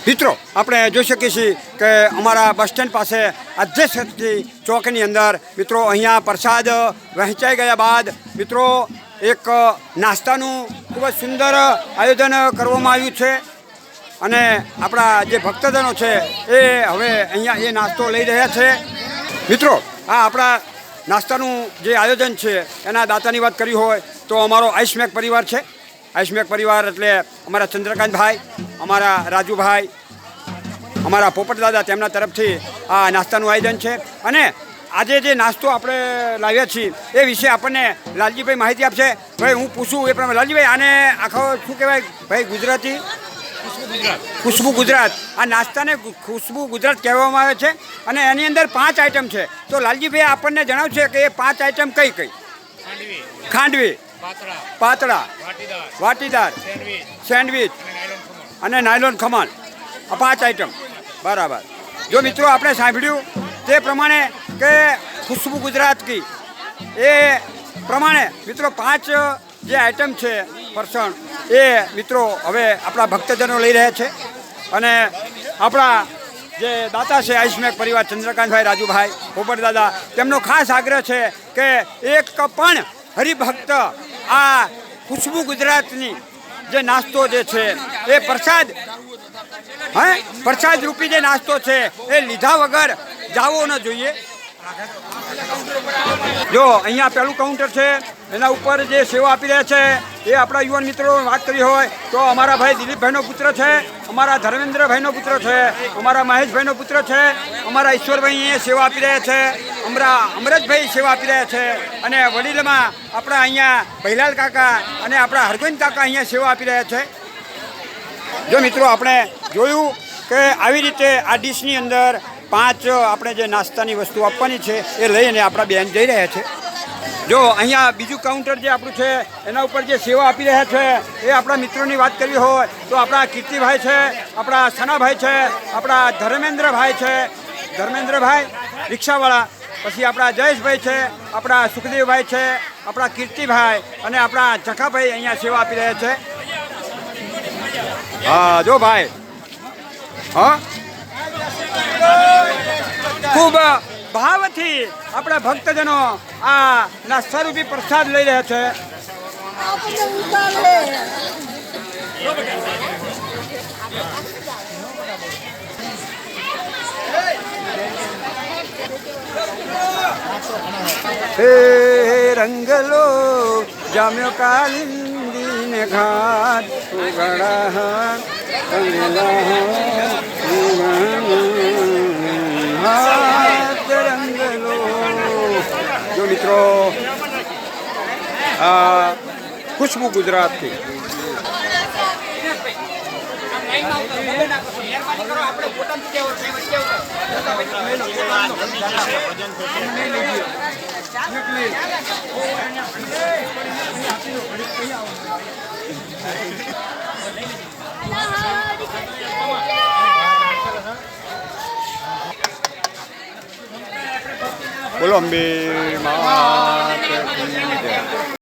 મિત્રો આપણે જોઈ શકીએ છીએ કે અમારા બસ સ્ટેન્ડ પાસે આદ્યશક્તિ ચોકની અંદર મિત્રો અહીંયા પ્રસાદ વહેંચાઈ ગયા બાદ મિત્રો એક નાસ્તાનું ખૂબ જ સુંદર આયોજન કરવામાં આવ્યું છે અને આપણા જે ભક્તજનો છે એ હવે અહીંયા એ નાસ્તો લઈ રહ્યા છે. મિત્રો આ આપણા નાસ્તાનું જે આયોજન છે એના દાતાની વાત કરી હોય તો અમારો આઈસમેક પરિવાર છે. આઈસમેક પરિવાર એટલે અમારા ચંદ્રકાંતભાઈ, અમારા રાજુભાઈ, અમારા પોપટદાદા, તેમના તરફથી આ નાસ્તાનું આયોજન છે. અને આજે જે નાસ્તો આપણે લાવ્યા છીએ એ વિશે આપણને લાલજીભાઈ માહિતી આપશે. ભાઈ હું પૂછું એ પ્રમાણે લાલજીભાઈ આને આખો શું કહેવાય ભાઈ ગુજરાતી? ખુશ્બુ ગુજરાત. આ નાસ્તાને ખુશ્બુ ગુજરાત કહેવામાં આવે છે અને એની અંદર 5 આઈટમ છે. તો લાલજીભાઈ આપણને જણાવશે કે એ 5 આઈટમ કઈ કઈ? ખાંડવી, પાતળા, વાટીદાર, સેન્ડવિચ અને નાયલોન ખમણ. આ 5 આઈટમ. બરાબર. જો મિત્રો આપણે સાંભળ્યું તે પ્રમાણે કે ખુશ્બુ ગુજરાત કી એ પ્રમાણે મિત્રો 5 જે આઈટમ છે પરસણ એ મિત્રો હવે આપણા ભક્તજનો લઈ રહ્યા છે. અને આપણા જે દાતા છે આઈસમેક પરિવાર ચંદ્રકાંતભાઈ, રાજુભાઈ, પોપટદાદા, તેમનો ખાસ આગ્રહ છે કે એક પણ હરિભક્ત આ ખુશ્બુ ગુજરાતની જે નાસ્તો જે છે એ પ્રસાદ રૂપી જે નાસ્તો છે એ લીધા વગર જાવો ન જોઈએ. જો અહીંયા પહેલું કાઉન્ટર છે એના ઉપર જે સેવા આપી રહ્યા છે એ આપણા યુવાન મિત્રો વાત કરી હોય તો અમારા ભાઈ દિલીપભાઈનો પુત્ર છે, અમારા ધર્મેન્દ્રભાઈનો પુત્ર છે, અમારા મહેશભાઈનો પુત્ર છે, અમારા ઈશ્વરભાઈ એ સેવા આપી રહ્યા છે, અમારા અમરતભાઈ સેવા આપી રહ્યા છે અને વડીલમાં આપણા અહીંયા ભૈલાલ કાકા અને આપણા હરગોવિંદ કાકા અહીંયા સેવા આપી રહ્યા છે. જો મિત્રો આપણે જોયું કે આવી રીતે આ ડીશની અંદર 5 આપણે જે નાસ્તાની વસ્તુ આપવાની છે એ લઈને આપણા બેન જઈ રહ્યા છે. જો અહીંયા બીજું કાઉન્ટર જે આપણું છે એના ઉપર જે સેવા આપી રહ્યા છે એ આપણા મિત્રોની વાત કરવી હોય તો આપણા કીર્તિભાઈ છે, આપણા સનાભાઈ છે, આપણા ધર્મેન્દ્રભાઈ રિક્ષાવાળા, પછી આપણા જયેશભાઈ છે, આપણા સુખદેવભાઈ છે, આપણા કીર્તિભાઈ અને આપણા જખાભાઈ અહીંયા સેવા આપી રહ્યા છે. હા જો ભાઈ, હા ખૂબ ભાવથી આપણા ભક્તજનો આ નાસ્તારૂપી પ્રસાદ લઈ રહ્યા છે. હે રંગલો જામ્યો કાલિંદીને ઘાટ ઉગડા રંગલો. જો મિત્રો આ ખુશ્બુ ગુજરાતથી બોલો અંબે માત કી.